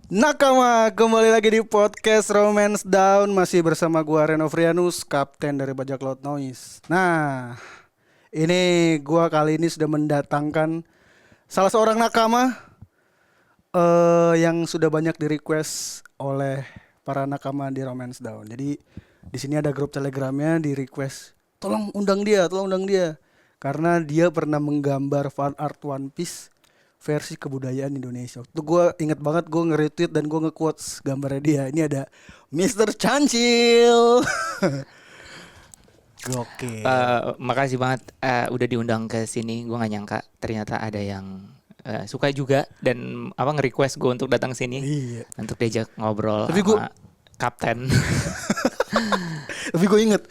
Nakama, kembali lagi di podcast Romance Down. Masih bersama gua Renovrianus, kapten dari Bajak Laut Noise. Nah, ini gua kali ini sudah mendatangkan salah seorang nakama yang sudah banyak di request oleh para nakama di Romance Down. Jadi di sini ada grup Telegramnya di request, tolong undang dia, karena dia pernah menggambar fan art One Piece versi kebudayaan Indonesia. Itu gue inget banget, gue nge-retweet dan gue nge-quotes gambarnya dia. Ini ada Mr. Chancil. Gokil. Makasih banget udah diundang ke sini. Gue nggak nyangka ternyata ada yang suka juga dan nge-request gue untuk datang sini. Iya. Untuk diajak ngobrol Tapi sama kapten. Tapi gue inget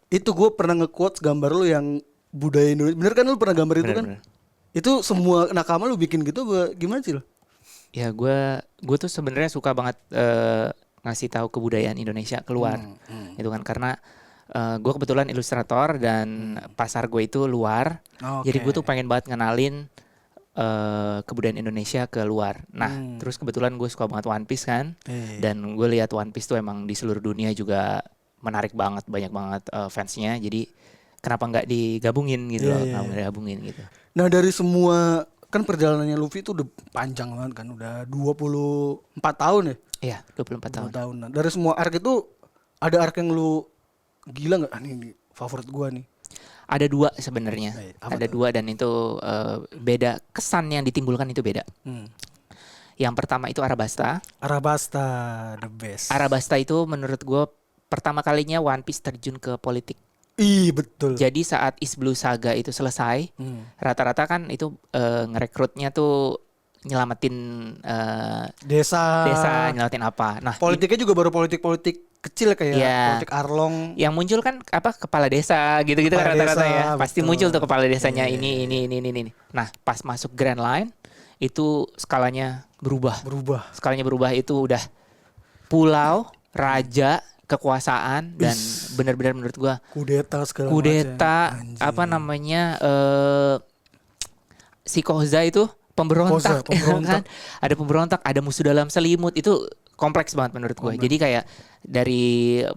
itu gue pernah nge-quotes gambar lu yang budaya Indonesia. Bener kan lu pernah gambar itu kan? Bener. Itu semua nakama lu bikin gitu gimana sih lo? Ya gue tuh sebenarnya suka banget ngasih tahu kebudayaan Indonesia keluar. Itu kan karena gue kebetulan ilustrator dan pasar gue itu luar. Okay. Jadi gue tuh pengen banget ngenalin kebudayaan Indonesia ke luar. Nah, terus kebetulan gue suka banget One Piece kan. Dan gue lihat One Piece tuh emang di seluruh dunia juga menarik banget, banyak banget fansnya. Jadi kenapa nggak digabungin gitu loh, nggak digabungin gitu. Nah dari semua, kan perjalanannya Luffy itu udah panjang banget kan, udah 24 tahun ya? Iya, 24 tahun. Nah, dari semua arc itu, ada arc yang lu gila gak? Ini favorit gua nih. Ada dua sebenarnya, ada tuh? dua dan itu beda, kesan yang ditimbulkan itu beda. Yang pertama itu Arabasta. Arabasta, the best. Arabasta itu menurut gue pertama kalinya One Piece terjun ke politik. Betul. Jadi saat East Blue Saga itu selesai, rata-rata kan itu ngerekrutnya tuh nyelamatin desa, nyelamatin apa. Nah, politiknya juga baru politik kecil kayak politik Arlong. Yang muncul kan kepala desa gitu-gitu kan rata-rata ya. Betul. Pasti muncul tuh kepala desanya ini. Nah, pas masuk Grand Line itu skalanya berubah. Skalanya berubah, itu udah pulau, raja, kekuasaan, dan benar-benar menurut gua kudeta si Koza itu pemberontak. Kan? Ada pemberontak, ada musuh dalam selimut, itu kompleks banget menurut gue. Jadi kayak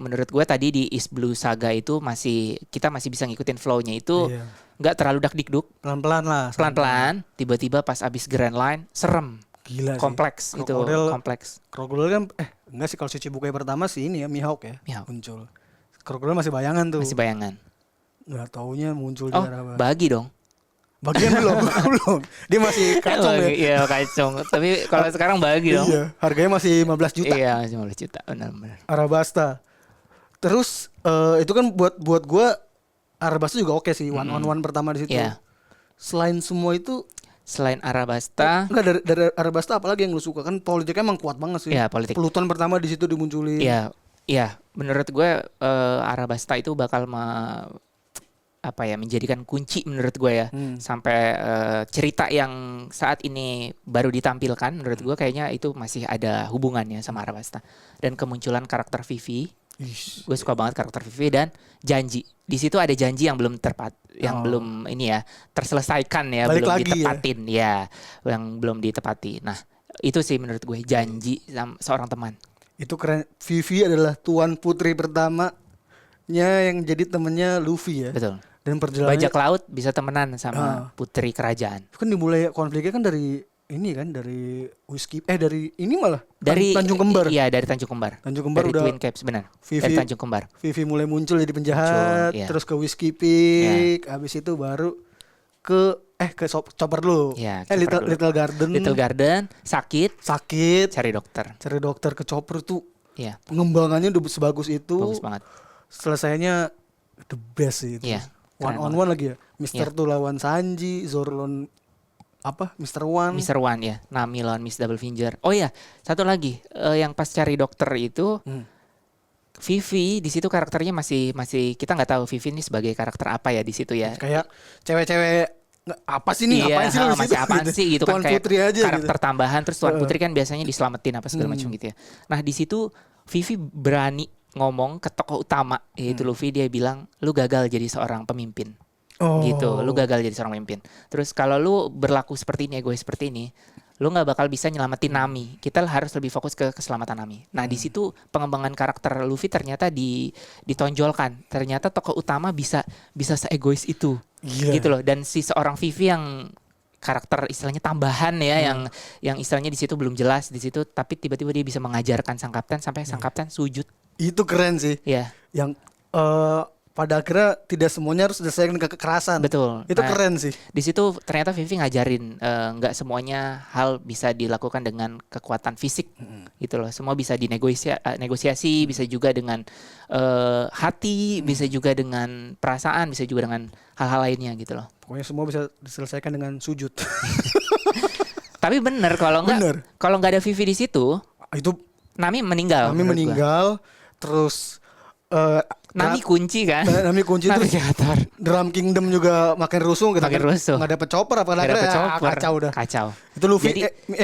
menurut gue tadi di East Blue Saga itu kita masih bisa ngikutin flow-nya itu, nggak terlalu dakdikduk, pelan-pelan. Tiba-tiba pas abis Grand Line serem. Gila kompleks sih. Itu kompleks. Krokodil kan enggak sih, kalau Shichibukai pertama sih ini ya Mihawk muncul. Krokodil masih bayangan tuh. Nggak taunya muncul di arah bagi dong. Bagian belum. Dia masih kacung ya. Iya, kacung. Tapi kalau sekarang bagi dong. Iya, harganya masih 15 juta. Iya, masih 15 juta. Benar. Arabasta. Terus itu kan buat gua Arabasta juga oke sih, one pertama di situ. Yeah. Selain Arabasta, enggak dari Arabasta apalagi yang lu suka? Kan politiknya emang kuat banget sih. Iya, politik. Pluton pertama di situ dimunculin. Iya. Menurut gue Arabasta itu bakal menjadikan kunci menurut gue ya. Sampai cerita yang saat ini baru ditampilkan, menurut gue kayaknya itu masih ada hubungannya sama Arabasta. Dan kemunculan karakter Vivi. Gue suka banget karakter Vivi dan janji. Di situ ada janji yang belum belum terselesaikan ya, balik belum lagi ditepatin yang belum ditepati. Nah, itu sih menurut gue janji sama seorang teman. Itu keren. Vivi adalah tuan putri pertamanya yang jadi temennya Luffy ya. Betul. Dan perjalanannya bajak laut bisa temenan sama putri kerajaan. Kan dimulai konfliknya kan dari Tanjung Kembar. Iya, dari Tanjung Kembar. Dari udah Twin Caps, benar. Dari Tanjung Kembar. Vivi mulai muncul jadi penjahat, terus ke Whiskey Peak, habis itu baru ke Chopper dulu. Little Garden sakit, cari dokter ke Chopper tuh. Iya. Pengembangannya udah sebagus itu. Bagus banget. Selesainya the best sih itu. Iya. One on one lagi ya. Mister tuh lawan Sanji, Zoro lawan Mr. One ya. Nami lawan Miss Double Finger. Oh ya, satu lagi yang pas cari dokter itu Vivi di situ karakternya masih kita nggak tahu Vivi ini sebagai karakter apa ya di situ ya. Kayak cewek-cewek apa sih nih? Ngapain sih lu masih apaan sih gitu kan, kayak putri aja karakter gitu. Tambahan. Terus Tuan Putri kan biasanya diselamatin apa segala macam gitu ya. Nah di situ Vivi berani ngomong ke tokoh utama yaitu Luffy, dia bilang lu gagal jadi seorang pemimpin. Gitu, lu gagal jadi seorang pemimpin. Terus kalau lu berlaku seperti ini, egois seperti ini, lu nggak bakal bisa nyelamatin Nami. Kita harus lebih fokus ke keselamatan Nami. Nah di situ pengembangan karakter Luffy ternyata ditonjolkan. Ternyata tokoh utama bisa seegois itu, gitu loh. Dan si seorang Vivi yang karakter istilahnya tambahan ya, yang istilahnya di situ belum jelas di situ, tapi tiba-tiba dia bisa mengajarkan sang kapten sampai sang kapten sujud. Itu keren sih. Ya. Yang pada akhirnya tidak semuanya harus diselesaikan ke kekerasan. Betul. Itu keren sih. Di situ ternyata Vivi ngajarin nggak semuanya hal bisa dilakukan dengan kekuatan fisik, gitu loh. Semua bisa negosiasi, bisa juga dengan hati, bisa juga dengan perasaan, bisa juga dengan hal-hal lainnya, gitu loh. Pokoknya semua bisa diselesaikan dengan sujud. Tapi bener kalau nggak ada Vivi di situ, itu Nami meninggal. Terus Nami kunci kan? Nami kunci terus Drum Kingdom juga makin rusuh kita makin rusuh. Nggak dapet chopper kacau dah. Kacau. Itu Luffy. Jadi,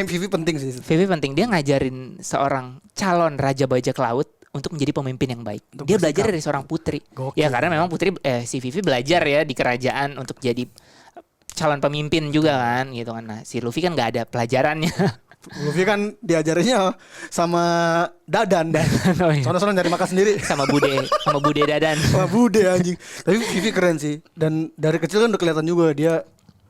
Vivi penting sih. Vivi penting. Dia ngajarin seorang calon raja bajak laut untuk menjadi pemimpin yang baik. Dia belajar dari seorang putri. Gokil. Ya karena memang si Vivi belajar ya di kerajaan untuk jadi calon pemimpin juga kan, gitu kan. Nah si Luffy kan nggak ada pelajarannya. Luffy kan diajarinnya sama Dadan. Oh, iya. Sono-sono nyari makan sendiri. sama Bude Dadan. Sama Bude anjing. Tapi Vivi keren sih. Dan dari kecil kan udah kelihatan juga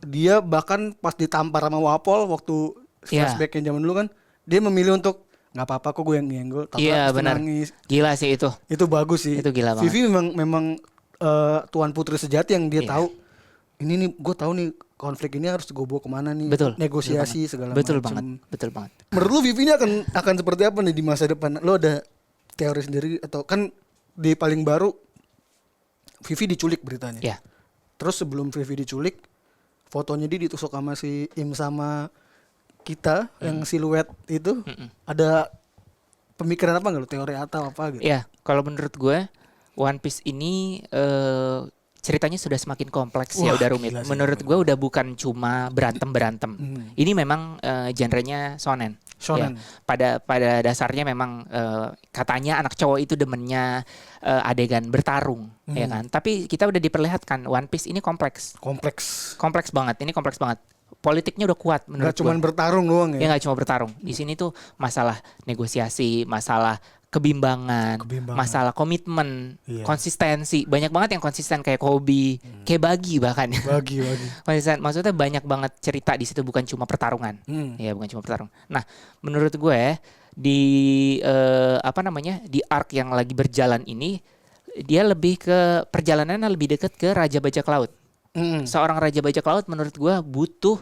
dia bahkan pas ditampar sama Wapol waktu flashback yang zaman dulu kan, dia memilih untuk nggak apa-apa kok gue yang nyenggol. Iya benar. Gila sih itu. Itu bagus sih. Itu gila banget. Vivi memang tuan putri sejati yang dia tahu. Ini nih gue tahu nih konflik ini harus gue bawa kemana nih. Betul. Negosiasi segala macam. Betul banget. Menurut lu Vivi ini akan seperti apa nih di masa depan? Lo ada teori sendiri atau kan di paling baru Vivi diculik beritanya. Iya. Terus sebelum Vivi diculik, fotonya dia ditusuk sama si Im sama kita yang siluet itu. Ada pemikiran apa nggak lo? Teori atau apa gitu? Iya. Kalau menurut gue One Piece ini ceritanya sudah semakin kompleks. Wah, ya udah rumit. Menurut gue udah bukan cuma berantem. Ini memang genrenya shonen. Ya, pada dasarnya memang katanya anak cowok itu demennya adegan bertarung, ya kan. Tapi kita udah diperlihatkan One Piece ini kompleks banget. Ini kompleks banget. Politiknya udah kuat menurut gue. Gak cuma bertarung doang ya? Ya gak cuma bertarung. Di sini tuh masalah negosiasi, masalah kebimbangan, masalah komitmen, konsistensi. Banyak banget yang konsisten kayak Kobe, kayak Bagi bahkan. Bagi. Konsisten. Maksudnya banyak banget cerita di situ, bukan cuma pertarungan. Ya, bukan cuma pertarungan. Nah, menurut gue di di arc yang lagi berjalan ini, dia lebih ke perjalanannya lebih dekat ke Raja Bajak Laut. Seorang Raja Bajak Laut menurut gue butuh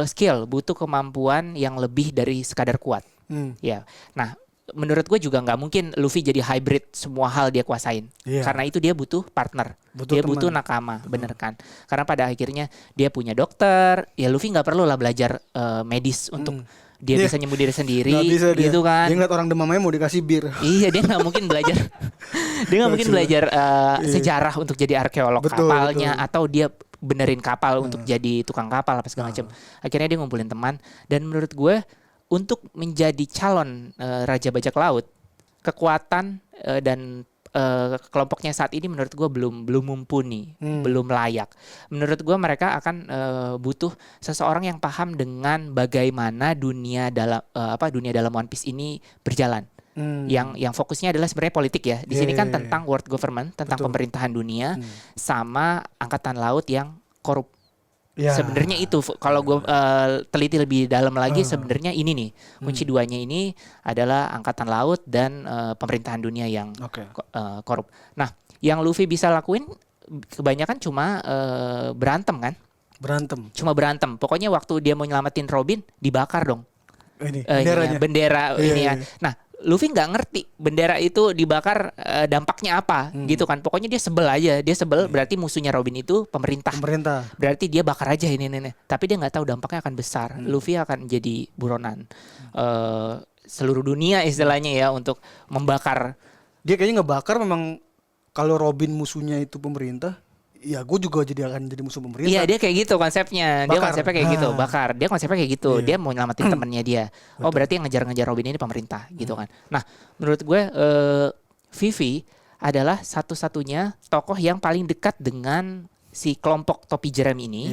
skill, butuh kemampuan yang lebih dari sekadar kuat. Ya. Nah, menurut gue juga nggak mungkin Luffy jadi hybrid semua hal dia kuasain. Karena itu dia butuh partner, dia butuh nakama, bener kan? Karena pada akhirnya dia punya dokter, ya Luffy nggak perlu lah belajar medis untuk dia bisa nyembuh diri sendiri, gitu kan? Dia ngeliat orang demam aja mau dikasih bir. Iya, dia nggak mungkin belajar, sejarah untuk jadi arkeolog kapalnya, atau dia benerin kapal untuk jadi tukang kapal apa segala macam. Akhirnya dia ngumpulin teman, dan menurut gue untuk menjadi calon Raja Bajak Laut, kekuatan dan kelompoknya saat ini menurut gue belum mumpuni, belum layak. Menurut gue mereka akan butuh seseorang yang paham dengan bagaimana dunia dalam One Piece ini berjalan. Yang fokusnya adalah sebenarnya politik ya. Di sini kan tentang world government, tentang pemerintahan dunia, sama angkatan laut yang korup. Sebenarnya itu kalau gue teliti lebih dalam lagi, sebenarnya ini nih kunci duanya ini adalah angkatan laut dan pemerintahan dunia yang korup. Nah, yang Luffy bisa lakuin kebanyakan cuma berantem kan? Cuma berantem. Pokoknya waktu dia mau nyelamatin Robin dibakar dong. Bendera ini ya. Nah, Luffy nggak ngerti bendera itu dibakar dampaknya apa gitu kan. Pokoknya dia sebel aja. Dia sebel berarti musuhnya Robin itu pemerintah. Berarti dia bakar aja ini. Tapi dia nggak tahu dampaknya akan besar. Luffy akan jadi buronan seluruh dunia istilahnya ya untuk membakar. Dia kayaknya ngebakar memang kalau Robin musuhnya itu pemerintah. Ya gue juga akan jadi musuh pemerintah. Iya, dia kayak gitu konsepnya. Dia konsepnya kayak gitu, bakar. Dia konsepnya kayak gitu. Dia mau nyelamatin temennya dia. Oh, berarti yang ngejar-ngejar Robin ini pemerintah gitu kan. Nah, menurut gue Vivi adalah satu-satunya tokoh yang paling dekat dengan si kelompok topi jerami ini.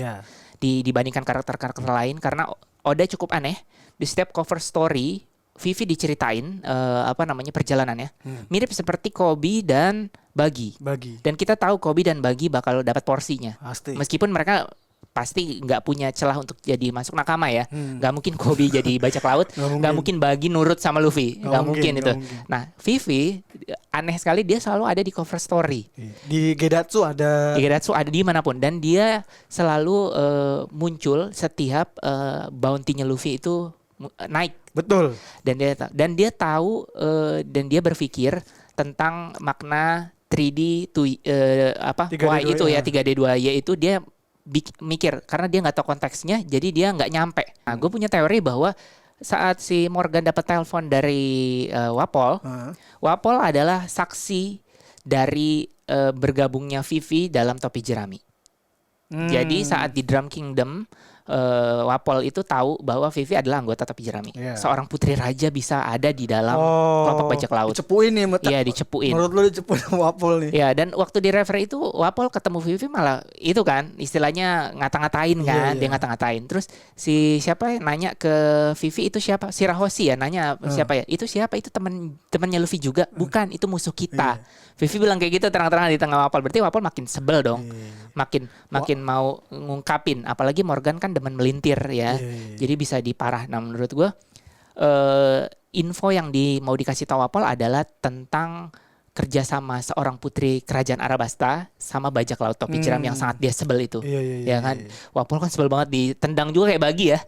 Dibandingkan karakter-karakter lain, karena Oda cukup aneh. Di setiap cover story Vivi diceritain perjalanannya. Mirip seperti Kobe dan Buggy. Dan kita tahu Kobe dan Buggy bakal dapat porsinya. Pasti. Meskipun mereka pasti nggak punya celah untuk jadi masuk nakama ya. Nggak mungkin Kobe jadi bajak laut. Nggak mungkin Buggy nurut sama Luffy. Nggak mungkin itu. Nah, Vivi aneh sekali dia selalu ada di cover story. Di Gedatsu ada. Di Gedatsu ada di manapun. Dan dia selalu muncul setiap bounty-nya Luffy itu naik. Betul. Dan dia tahu dan dia berpikir tentang makna 3D Y itu ya 3D2Y itu dia mikir karena dia nggak tahu konteksnya, jadi dia nggak nyampe. Nah, gue punya teori bahwa saat si Morgan dapat telepon dari Wapol, Wapol adalah saksi dari bergabungnya Vivi dalam topi jerami. Jadi saat di Drum Kingdom Wapol itu tahu bahwa Vivi adalah anggota topi jerami. Seorang putri raja bisa ada di dalam kelompok bajak laut. Dicepuin nih, Iya, dicepuin. Menurut lu dicepuin sama Wapol nih. Ya, dan waktu di referee itu Wapol ketemu Vivi malah itu kan istilahnya ngata-ngatain kan, dia ngata-ngatain. Terus si siapa nanya ke Vivi itu siapa? Si Rahoshi ya nanya siapa ya? Itu siapa? Itu temannya Luffy juga. Bukan, itu musuh kita. Vivi bilang kayak gitu terang-terangan di tengah Wapol. Berarti Wapol makin sebel dong. Makin mau ngungkapin, apalagi Morgan kan demen melintir ya. Jadi bisa diparah. Nah, menurut gue info yang mau dikasih tahu Wapol adalah tentang kerjasama seorang putri kerajaan Arabasta sama bajak laut topi jerami yang sangat dia sebel itu. Ya kan. Wapol kan sebel banget, ditendang juga kayak Buggy ya.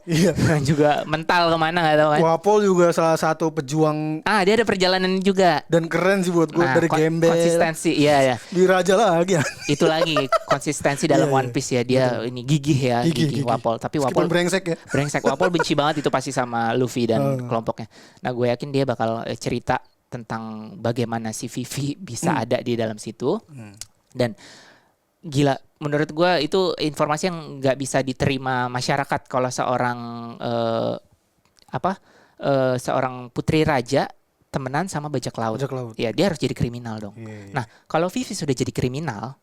Juga mental kemana nggak tahu kan. Wapol juga salah satu pejuang. Dia ada perjalanan juga. Dan keren sih buat gue dari Gembel. Konsistensi, iya ya. Di Raja lagi ya. Itu lagi konsistensi dalam One Piece ya. Dia ini gigih ya, gigih Wapol. Tapi Wapol brengsek ya. Brengsek. Wapol benci banget itu pasti sama Luffy dan kelompoknya. Nah, gue yakin dia bakal cerita tentang bagaimana si Vivi bisa ada di dalam situ. Dan gila, menurut gue itu informasi yang nggak bisa diterima masyarakat kalau seorang seorang putri raja temenan sama bajak laut. Ya, dia harus jadi kriminal dong. Nah, kalau Vivi sudah jadi kriminal,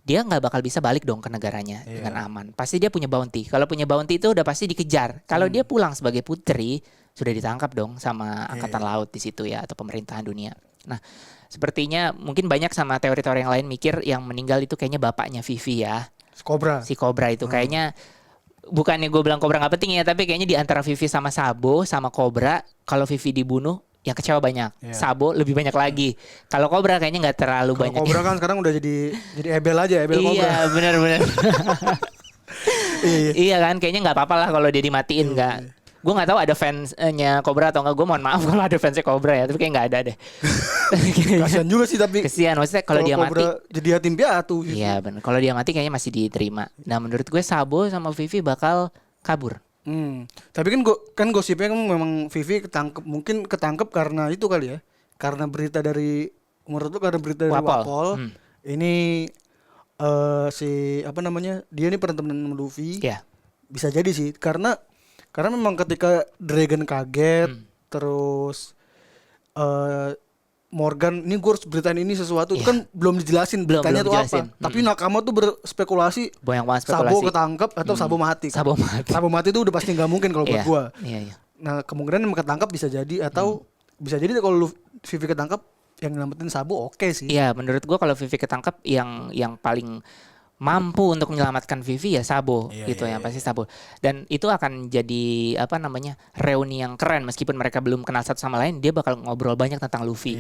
dia nggak bakal bisa balik dong ke negaranya dengan aman. Pasti dia punya bounty. Kalau punya bounty itu udah pasti dikejar. Kalau dia pulang sebagai putri, sudah ditangkap dong sama angkatan laut di situ ya, atau pemerintahan dunia. Nah, sepertinya mungkin banyak sama teori-teori yang lain mikir yang meninggal itu kayaknya bapaknya Vivi ya. Si Cobra itu kayaknya bukannya gue bilang Cobra nggak penting ya, tapi kayaknya di antara Vivi sama Sabo sama Cobra, kalau Vivi dibunuh yang kecewa banyak. Sabo lebih banyak lagi. Kalau Cobra kayaknya nggak terlalu banyak. Cobra kan sekarang udah jadi ebel aja, ebel Cobra. Iya, benar-benar. Iya kan, kayaknya nggak apa-apa lah kalau dia dimatiin nggak. Gue nggak tahu ada fansnya Cobra atau nggak. Gue mohon maaf kalau ada fansnya Cobra ya, tapi kayak nggak ada deh. Kasian juga sih, tapi kasian maksudnya kalau dia mati jadi yatim piatu. Iya benar. Kalau dia mati kayaknya masih diterima. Nah, menurut gue Sabo sama Vivi bakal kabur. Tapi kan gosipnya kan memang Vivi ketangkep karena itu kali ya. Karena berita dari karena berita dari Wapol. Ini si dia ini pernah temenan sama Luffy. Bisa jadi sih karena memang ketika Dragon kaget terus Morgan ini gue harus beritain ini sesuatu itu kan belum dijelasin beritanya itu apa. Tapi Nakama tuh berspekulasi Sabo ketangkep atau Sabo mati. Sabo mati itu udah pasti nggak mungkin kalau buat gue. Nah, kemungkinan yang ketangkep bisa jadi atau bisa jadi kalau Vivi ketangkep yang nyelamatin Sabo oke sih. Iya, menurut gue kalau Vivi ketangkep yang paling mampu untuk menyelamatkan Vivi ya Sabo yang pasti Sabo. Dan itu akan jadi reuni yang keren meskipun mereka belum kenal satu sama lain, dia bakal ngobrol banyak tentang Luffy.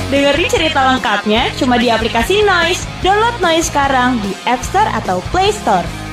Dengerin cerita lengkapnya cuma di aplikasi Noise. Download Noise sekarang di App Store atau Play Store.